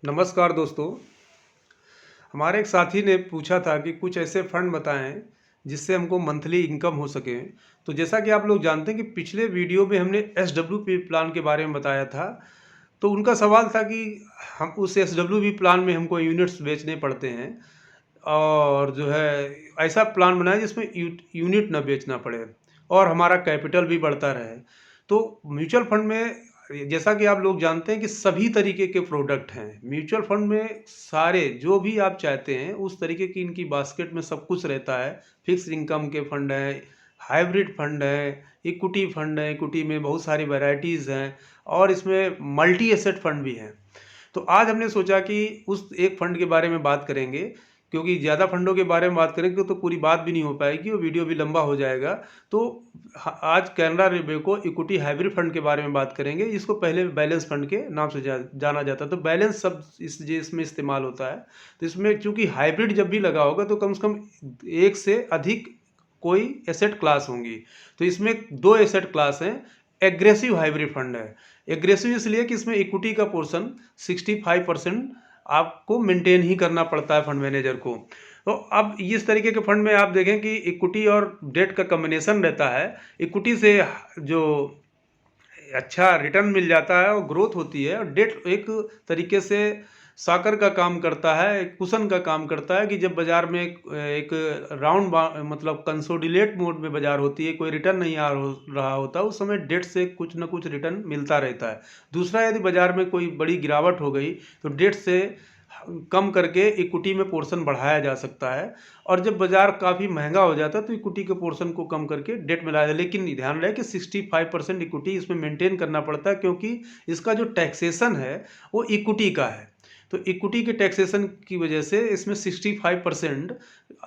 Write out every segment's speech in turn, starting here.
नमस्कार दोस्तों। हमारे एक साथी ने पूछा था कि कुछ ऐसे फंड बताएं जिससे हमको मंथली इनकम हो सके। तो जैसा कि आप लोग जानते हैं कि पिछले वीडियो में हमने SWP प्लान के बारे में बताया था। तो उनका सवाल था कि हम उस SWP प्लान में हमको यूनिट्स बेचने पड़ते हैं और जो है ऐसा प्लान बनाए जिसमें यूनिट ना बेचना पड़े और हमारा कैपिटल भी बढ़ता रहे। तो म्यूचुअल फंड में जैसा कि आप लोग जानते हैं कि सभी तरीके के प्रोडक्ट हैं। म्यूचुअल फंड में सारे जो भी आप चाहते हैं उस तरीके की इनकी बास्केट में सब कुछ रहता है। फिक्स इनकम के फंड है, हाइब्रिड फंड है, इक्विटी फंड है, इक्विटी में बहुत सारी वैरायटीज़ हैं और इसमें मल्टी एसेट फंड भी हैं। तो आज हमने सोचा कि उस एक फ़ंड के बारे में बात करेंगे, क्योंकि ज़्यादा फ़ंडों के बारे में बात करेंगे तो पूरी बात भी नहीं हो पाएगी और वीडियो भी लंबा हो जाएगा। तो आज कैनरा रेबेको इक्विटी हाइब्रिड फंड के बारे में बात करेंगे। इसको पहले बैलेंस फंड के नाम से जाना जाता है। तो बैलेंस शब्द इसमें इस्तेमाल होता है। तो इसमें चूंकि हाइब्रिड जब भी लगा होगा तो कम से कम एक से अधिक कोई एसेट क्लास होंगी। तो इसमें दो एसेट क्लास हैं। एग्रेसिव हाइब्रिड फंड है। एग्रेसिव इसलिए कि इसमें इक्विटी का पोर्शन 65% आपको मेंटेन ही करना पड़ता है फंड मैनेजर को। तो अब इस तरीके के फंड में आप देखें कि इक्विटी और डेट का कम्बिनेशन रहता है। इक्विटी से जो अच्छा रिटर्न मिल जाता है और ग्रोथ होती है, और डेट एक तरीके से साकर का काम करता है, एक कुशन का काम करता है कि जब बाजार में एक राउंड मतलब कंसोलिडेट मोड में बाजार होती है, कोई रिटर्न नहीं आ रहा होता, उस समय डेट से कुछ ना कुछ रिटर्न मिलता रहता है। दूसरा, यदि बाजार में कोई बड़ी गिरावट हो गई तो डेट से कम करके इक्विटी में पोर्शन बढ़ाया जा सकता है, और जब बाजार काफ़ी महंगा हो जाता है तो इक्विटी के पोर्शन को कम करके डेट में लाया जाए। लेकिन ध्यान रहे कि 65% इक्विटी इसमें मेंटेन करना पड़ता है, क्योंकि इसका जो टैक्सेशन है वो इक्विटी का है। तो इक्विटी के टैक्सेशन की वजह से इसमें 65%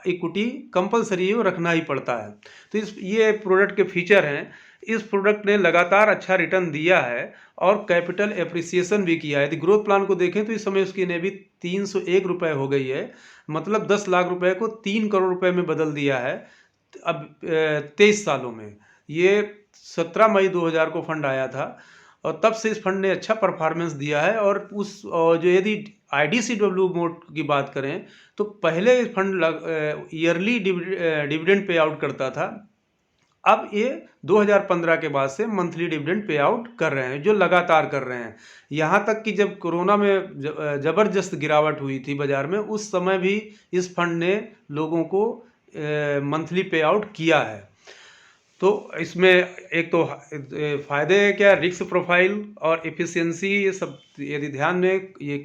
इक्विटी कंपलसरी है, वो रखना ही पड़ता है। तो ये प्रोडक्ट के फीचर हैं। इस प्रोडक्ट ने लगातार अच्छा रिटर्न दिया है और कैपिटल एप्रिसिएशन भी किया है। यदि ग्रोथ प्लान को देखें तो इस समय उसकी नेवी 301 रुपये हो गई है। मतलब 10 लाख रुपए को 3 करोड़ रुपए में बदल दिया है अब 23 सालों में। ये 17 मई 2000 को फंड आया था और तब से इस फंड ने अच्छा परफॉर्मेंस दिया है। और जो यदि IDCW मोड की बात करें तो पहले fund yearly dividend pay out करता था। अब ये 2015 के बाद से मंथली डिविडेंड पे आउट कर रहे हैं, जो लगातार कर रहे हैं। यहाँ तक कि जब कोरोना में ज़बरदस्त गिरावट हुई थी बाजार में, उस समय भी इस फंड ने लोगों को मंथली पे आउट किया है। तो इसमें एक तो फ़ायदे क्या, रिस्क प्रोफाइल और एफिशिएंसी, ये सब यदि ध्यान में ये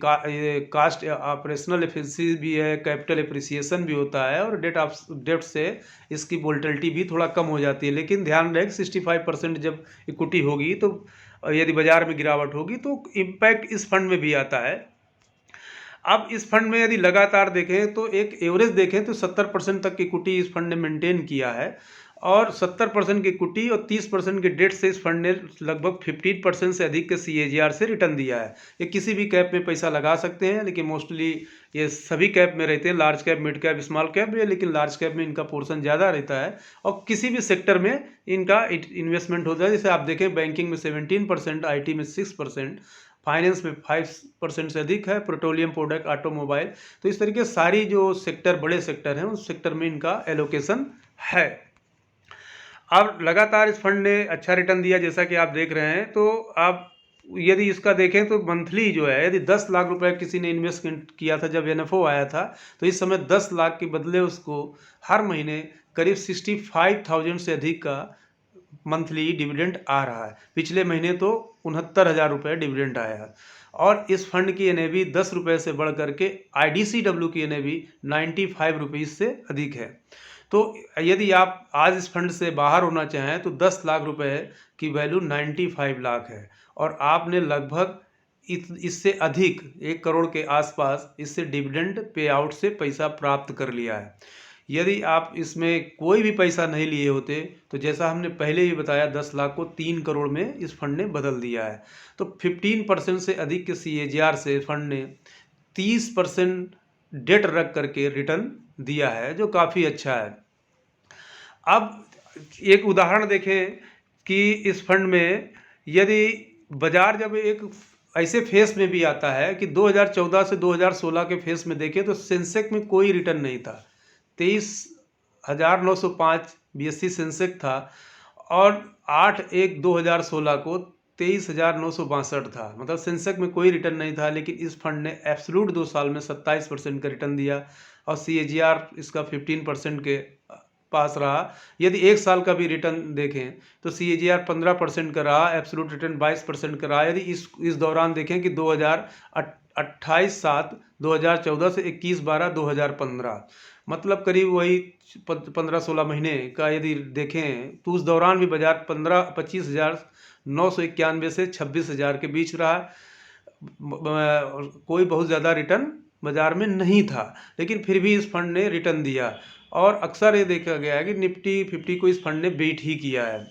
कास्ट ऑपरेशनल एफिशिएंसी भी है, कैपिटल एप्रिसिएशन भी होता है, और डेट से इसकी वोलेटिलिटी भी थोड़ा कम हो जाती है। लेकिन ध्यान रहे 65% जब इक्विटी होगी तो यदि बाजार में गिरावट होगी तो इम्पैक्ट इस फंड में भी आता है। अब इस फंड में यदि लगातार देखें तो एक एवरेज देखें तो 70% तक की इक्विटी इस फंड ने मेंटेन किया है, और 70% की इक्विटी और 30% के डेट से इस फंड ने लगभग 15% से अधिक के CAGR से रिटर्न दिया है। ये किसी भी कैप में पैसा लगा सकते हैं, लेकिन मोस्टली ये सभी कैप में रहते हैं, large cap, mid cap, small cap में, लेकिन लार्ज कैप में इनका पोर्शन ज़्यादा रहता है। और किसी भी सेक्टर में इनका इन्वेस्टमेंट होता है। जैसे आप देखें बैंकिंग में 17%, IT में 6%, फाइनेंस में 5% से अधिक है, पेट्रोलियम प्रोडक्ट, ऑटोमोबाइल। तो इस तरीके सारी जो सेक्टर बड़े सेक्टर हैं उस सेक्टर में इनका एलोकेशन है। अब लगातार इस फंड ने अच्छा रिटर्न दिया जैसा कि आप देख रहे हैं। तो आप यदि इसका देखें तो मंथली जो है, यदि 10 लाख रुपए किसी ने इन्वेस्ट किया था जब NFO आया था, तो इस समय 10 लाख के बदले उसको हर महीने करीब 65,000 से अधिक का मंथली डिविडेंड आ रहा है। पिछले महीने तो 69,000 रुपये डिविडेंड आया है। और इस फंड की NAV 10 रुपये से बढ़ करके IDCW की NAV 95 रुपीज़ से अधिक है। तो यदि आप आज इस फंड से बाहर होना चाहें तो 10 लाख रुपए की वैल्यू 95 लाख है, और आपने लगभग इससे अधिक 1 करोड़ के आसपास इससे डिविडेंड पे आउट से पैसा प्राप्त कर लिया है। यदि आप इसमें कोई भी पैसा नहीं लिए होते तो जैसा हमने पहले ही बताया 10 लाख को 3 करोड़ में इस फंड ने बदल दिया है। तो 15% से अधिक के CAGR से फंड ने 30% डेट रख करके रिटर्न दिया है, जो काफ़ी अच्छा है। अब एक उदाहरण देखें कि इस फंड में यदि बाजार जब एक ऐसे फेस में भी आता है कि 2014 से 2016 के फेस में देखें तो सेंसेक्स में कोई रिटर्न नहीं था। 23,905 BSE सेंसेक्स था और 8/1/2016 को 23,962 था। मतलब सेंसेक्स में कोई रिटर्न नहीं था, लेकिन इस फंड ने एब्सोल्यूट 2 साल में 27% का रिटर्न दिया और CAGR इसका 15% के पास रहा। यदि 1 साल का भी रिटर्न देखें तो CAGR 15% का रहा, एब्सोल्यूट रिटर्न 22% का रहा। यदि इस दौरान देखें कि 28/7/2014 से 21/12/2015, मतलब करीब वही 15-16 महीने का यदि देखें तो उस दौरान भी बाजार 25,991 से 26,000 के बीच रहा। कोई बहुत ज़्यादा रिटर्न बाजार में नहीं था, लेकिन फिर भी इस फंड ने रिटर्न दिया और अक्सर ये देखा गया है कि निफ्टी 50 को इस फंड ने बीट ही किया है।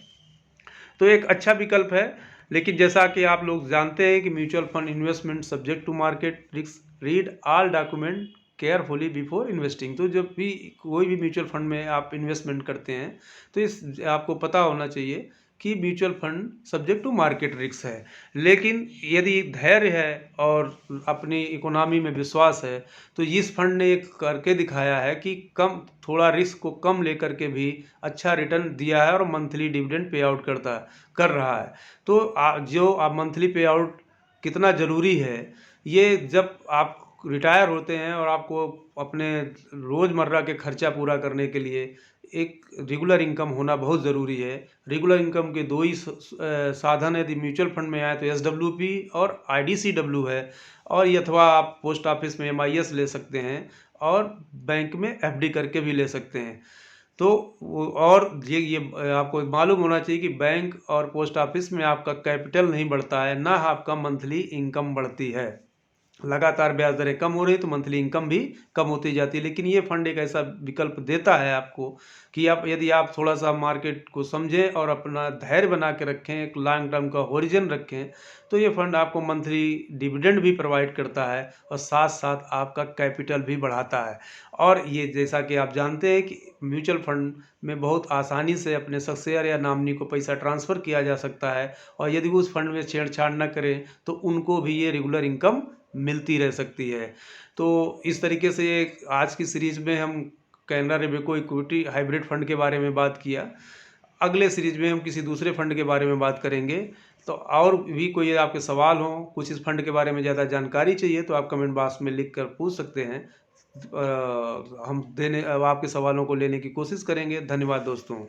तो एक अच्छा विकल्प है। लेकिन जैसा कि आप लोग जानते हैं कि mutual fund investment subject to market risk, read all document carefully before investing. तो जब भी कोई भी म्यूचुअल फंड में आप इन्वेस्टमेंट करते हैं तो इस आपको पता होना चाहिए कि mutual fund subject to market risk है। लेकिन यदि धैर्य है और अपनी इकोनॉमी में विश्वास है तो इस फंड ने एक करके दिखाया है कि थोड़ा रिस्क को कम लेकर के भी अच्छा रिटर्न दिया है और मंथली डिविडेंड पे आउट कर रहा है। तो जो आप मंथली पे आउट कितना ज़रूरी है, ये जब आप रिटायर होते हैं और आपको अपने रोज़मर्रा के खर्चा पूरा करने के लिए एक रेगुलर इनकम होना बहुत ज़रूरी है। रेगुलर इनकम के दो ही साधन है। यदि म्यूचुअल फंड में आए तो SWP और IDCW है, और अथवा आप पोस्ट ऑफिस में MIS ले सकते हैं और बैंक में FD करके भी ले सकते हैं। तो और ये आपको मालूम होना चाहिए कि बैंक और पोस्ट ऑफिस में आपका कैपिटल नहीं बढ़ता है, ना आपका मंथली इनकम बढ़ती है। लगातार ब्याज दरें कम हो रही तो मंथली इनकम भी कम होती जाती है। लेकिन ये फंड एक ऐसा विकल्प देता है आपको कि यदि आप थोड़ा सा मार्केट को समझें और अपना धैर्य बना के रखें, एक लॉन्ग टर्म का होरिजन रखें, तो ये फंड आपको मंथली डिविडेंड भी प्रोवाइड करता है और साथ साथ आपका कैपिटल भी बढ़ाता है। और ये जैसा कि आप जानते हैं कि म्यूचुअल फंड में बहुत आसानी से अपने शेयर या नॉमिनी को पैसा ट्रांसफ़र किया जा सकता है, और यदि उस फंड में छेड़छाड़ न करें तो उनको भी ये रेगुलर इनकम मिलती रह सकती है। तो इस तरीके से आज की सीरीज़ में हम Canara Robeco equity hybrid fund के बारे में बात किया। अगले सीरीज में हम किसी दूसरे फंड के बारे में बात करेंगे। तो और भी कोई आपके सवाल हों, कुछ इस फंड के बारे में ज़्यादा जानकारी चाहिए तो आप कमेंट बॉक्स में लिख कर पूछ सकते हैं। हम आपके सवालों को लेने की कोशिश करेंगे। धन्यवाद दोस्तों।